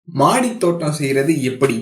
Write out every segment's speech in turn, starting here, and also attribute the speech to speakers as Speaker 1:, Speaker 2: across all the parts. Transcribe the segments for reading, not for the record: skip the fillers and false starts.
Speaker 1: மாடி தோட்டம் செய்யறது எப்படி?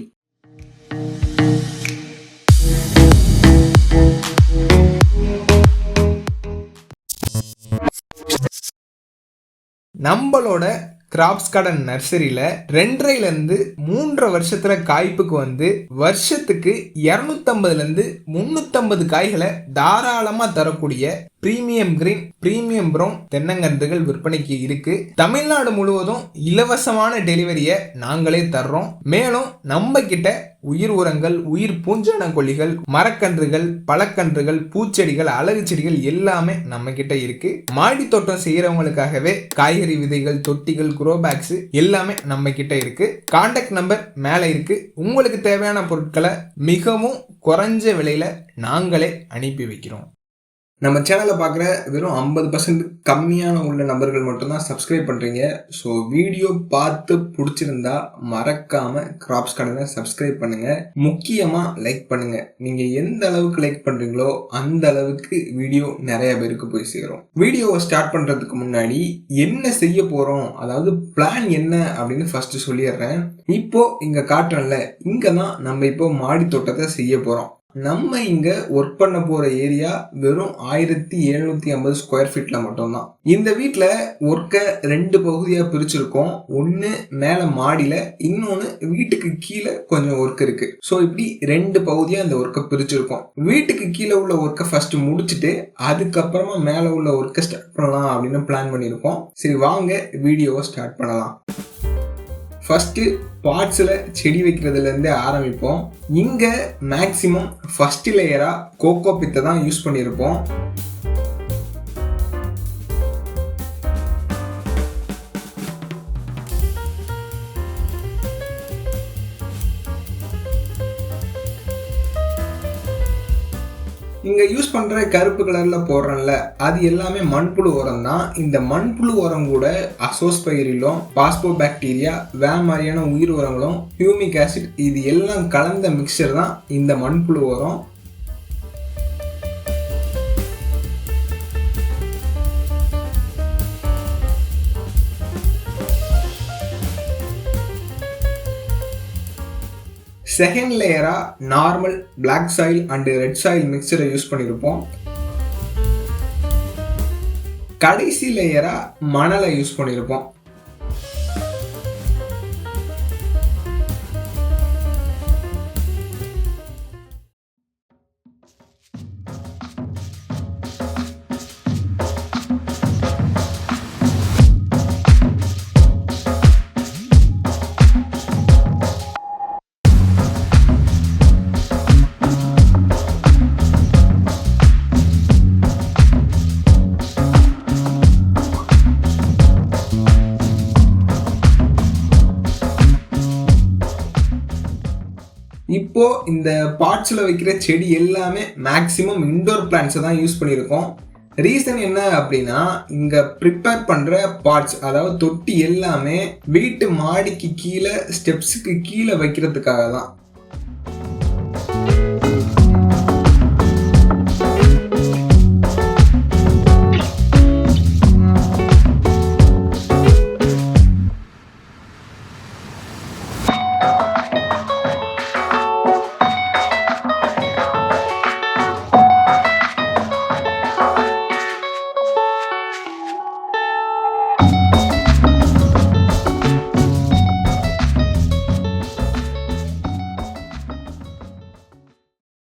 Speaker 1: நம்மளோட கிராப்ஸ் கார்டன் நர்சரியில 2.5 3 வருஷத்துல காய்ப்புக்கு வந்து வருஷத்துக்கு 250 350 காய்களை தாராளமா தரக்கூடிய பிரீமியம் கிரீன், பிரீமியம் ப்ரௌன் தென்னங்கன்றுகள் விற்பனைக்கு இருக்கு. தமிழ்நாடு முழுவதும் இலவசமான டெலிவரியை நாங்களே தர்றோம். மேலும் நம்ம கிட்ட உயிர் உரங்கள், உயிர் பூஞ்சான கொல்லிகள், மரக்கன்றுகள், பழக்கன்றுகள், பூச்செடிகள், அழகு செடிகள் எல்லாமே நம்ம கிட்ட இருக்கு. மாடி தோட்டம் செய்யறவங்களுக்காகவே காய்கறி விதைகள், தொட்டிகள், குரோ பேக்ஸ் எல்லாமே நம்ம கிட்ட இருக்கு. கான்டாக்ட் நம்பர் மேல இருக்கு. உங்களுக்கு தேவையான பொருட்களை மிகவும் குறைஞ்ச விலையில நாங்களே அனுப்பி வைக்கிறோம். நம்ம சேனலை பார்க்குற வெறும் 50% கம்மியான உள்ள நபர்கள் மட்டும்தான் சப்ஸ்கிரைப் பண்ணுறீங்க. ஸோ வீடியோ பார்த்து பிடிச்சிருந்தா மறக்காம கிராப்ஸ் கார்டனை சப்ஸ்கிரைப் பண்ணுங்க. முக்கியமாக லைக் பண்ணுங்க. நீங்கள் எந்த அளவுக்கு லைக் பண்ணுறீங்களோ அந்த அளவுக்கு வீடியோ நிறைய பேருக்கு போய் சேரும். வீடியோவை ஸ்டார்ட் பண்ணுறதுக்கு முன்னாடி என்ன செய்ய போகிறோம், அதாவது பிளான் என்ன அப்படின்னு ஃபர்ஸ்ட் சொல்லிடுறேன். இப்போ இங்கே காட்டுறேன்ல, இங்கே தான் நம்ம இப்போ மாடி தோட்டத்தை செய்ய போகிறோம். நம்ம இங்க ஒர்க் பண்ண போற ஏரியா வெறும் 1750 ஸ்கொயர் ஃபீட்ல மட்டும்தான். இந்த வீட்டுல ஒர்க்கை 2 பகுதியா பிரிச்சிருக்கோம். ஒன்னு மேல மாடியில, இன்னொன்னு வீட்டுக்கு கீழே கொஞ்சம் ஒர்க் இருக்கு. ஸோ இப்படி 2 பகுதியா இந்த ஒர்க்கை பிரிச்சிருக்கோம். வீட்டுக்கு கீழே உள்ள ஒர்க்கை ஃபர்ஸ்ட் முடிச்சுட்டு அதுக்கப்புறமா மேல உள்ள ஒர்க்கை ஸ்டார்ட் பண்ணலாம் அப்படின்னு பிளான் பண்ணியிருக்கோம். சரி வாங்க வீடியோவை ஸ்டார்ட் பண்ணலாம். ஃபர்ஸ்ட் பாட்ஸ்ல செடி வைக்கிறதுல இருந்தே ஆரம்பிப்போம். இங்க மேக்சிமம் ஃபர்ஸ்ட் லேயரா கோகோ பித்தை தான் யூஸ் பண்ணியிருப்போம். இங்க யூஸ் பண்ற கருப்பு கலர்ல போடுறேன்ல, அது எல்லாமே மண்புழு உரம் தான். இந்த மண்புழு உரம் கூட அசோஸ்பைரிலம், பாஸ்போபாக்டீரியா, மாதிரியான உயிர் உரங்களும், ஹியூமிக் ஆசிட், இது எல்லாம் கலந்த மிக்சர் தான் இந்த மண்புழு உரம். செகண்ட் லேயரா normal black soil and red soil மிக்சரை யூஸ் பண்ணியிருப்போம். கடைசி லேயரா மணலை யூஸ் பண்ணியிருப்போம். இப்போ இந்த பாட்ஸ்ல வைக்கிற செடி எல்லாமே மேக்சிமம் இன்டோர் பிளான்ட்ஸை தான் யூஸ் பண்ணியிருக்கோம். ரீசன் என்ன அப்படின்னா, இங்க ப்ரிப்பேர் பண்ற பாட்ஸ், அதாவது தொட்டி எல்லாமே வீட்டு மாடிக்கு கீழே ஸ்டெப்ஸுக்கு கீழே வைக்கிறதுக்காக தான்.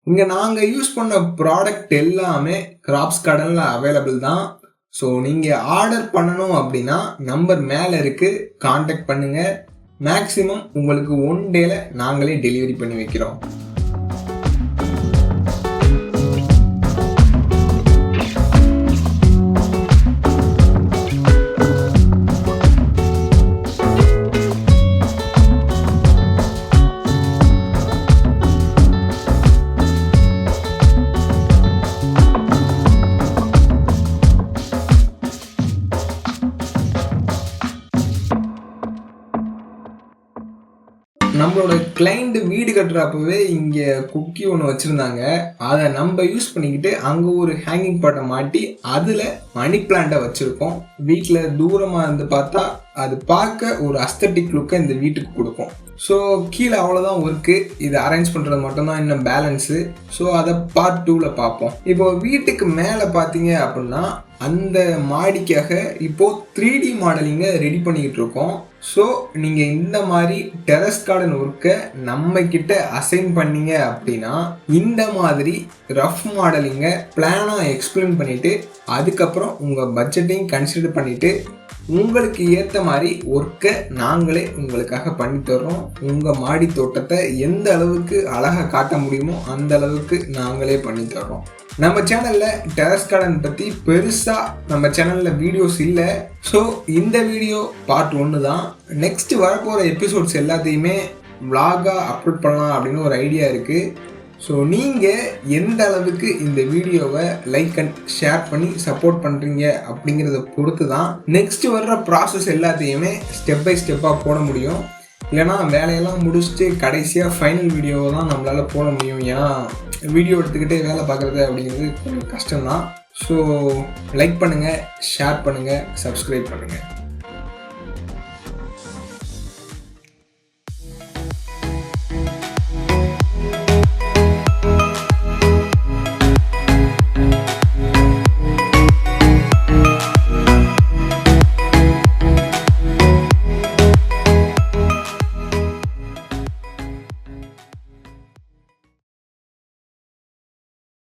Speaker 1: இங்க நாங்க யூஸ் பண்ண ப்ராடக்ட் எல்லாமே கிராப்ஸ் கார்டன்ல அவைலபிள் தான். ஸோ நீங்க ஆர்டர் பண்ணணும் அப்படின்னா நம்பர் மேல இருக்கு, கான்டாக்ட் பண்ணுங்க. மேக்சிமம் உங்களுக்கு 1 டேல நாங்களே டெலிவரி பண்ணி வைக்கிறோம். நம்மளோட கிளைண்ட் வீடு கட்டுறப்பவே இங்க குக்கி ஒன்று வச்சிருந்தாங்க. அதை நம்ம யூஸ் பண்ணிக்கிட்டு அங்க ஒரு ஹேங்கிங் பாட்டை மாட்டி அதுல மணி பிளான்ட்டை வச்சிருக்கோம். வீட்டில் தூரமா இருந்து பார்த்தா அது பார்க்க ஒரு அஸ்தட்டிக் லுக்கை இந்த வீட்டுக்கு கொடுக்கும். ஸோ கீழே அவ்வளோதான் ஒர்க்கு, இதை அரேஞ்ச் பண்ணுறது மட்டும்தான் இன்னும் பேலன்ஸு. ஸோ அதை பார்ட் 2ல் பார்ப்போம். இப்போ வீட்டுக்கு மேலே பார்த்தீங்க அப்படின்னா அந்த மாடிக்காக இப்போது 3D மாடலிங்கை ரெடி பண்ணிக்கிட்டு இருக்கோம். ஸோ நீங்கள் இந்த மாதிரி டெரஸ் கார்டன் ஒர்க்கை நம்மக்கிட்ட அசைன் பண்ணீங்க அப்படின்னா இந்த மாதிரி ரஃப் மாடலிங்கை பிளானாக எக்ஸ்பிளைன் பண்ணிவிட்டு அதுக்கப்புறம் உங்கள் பட்ஜெட்டையும் கன்சிடர் பண்ணிவிட்டு உங்களுக்கு ஏற்ற மாதிரி ஒர்க்கை நாங்களே உங்களுக்காக பண்ணி தர்றோம். உங்கள் மாடி தோட்டத்தை எந்த அளவுக்கு அழகாக காட்ட முடியுமோ அந்த அளவுக்கு நாங்களே பண்ணி தர்றோம். நம்ம சேனலில் டெரஸ் கார்டன் பற்றி பெருசாக நம்ம சேனலில் வீடியோஸ் இல்லை. ஸோ இந்த வீடியோ பார்ட் 1 தான். நெக்ஸ்ட் வரப்போகிற எபிசோட்ஸ் எல்லாத்தையுமே vlog-ஆ அப்லோட் பண்ணலாம் அப்படின்னு ஒரு ஐடியா இருக்குது. ஸோ நீங்கள் எந்த அளவுக்கு இந்த வீடியோவை லைக் அண்ட் ஷேர் பண்ணி சப்போர்ட் பண்ணுறீங்க அப்படிங்கிறத பொறுத்து தான் நெக்ஸ்ட் வர்ற ப்ராசஸ் எல்லாத்தையுமே ஸ்டெப் பை ஸ்டெப்பாக போட முடியும். இல்லைனா வேலையெல்லாம் முடிச்சுட்டு கடைசியாக ஃபைனல் வீடியோவை தான் நம்மளால் போட முடியும். ஏன்னா வீடியோ எடுத்துக்கிட்டே வேலை பார்க்குறது அப்படிங்கிறது கொஞ்சம் கஷ்டம்தான். ஸோ லைக் பண்ணுங்கள், ஷேர் பண்ணுங்கள், சப்ஸ்கிரைப் பண்ணுங்கள்.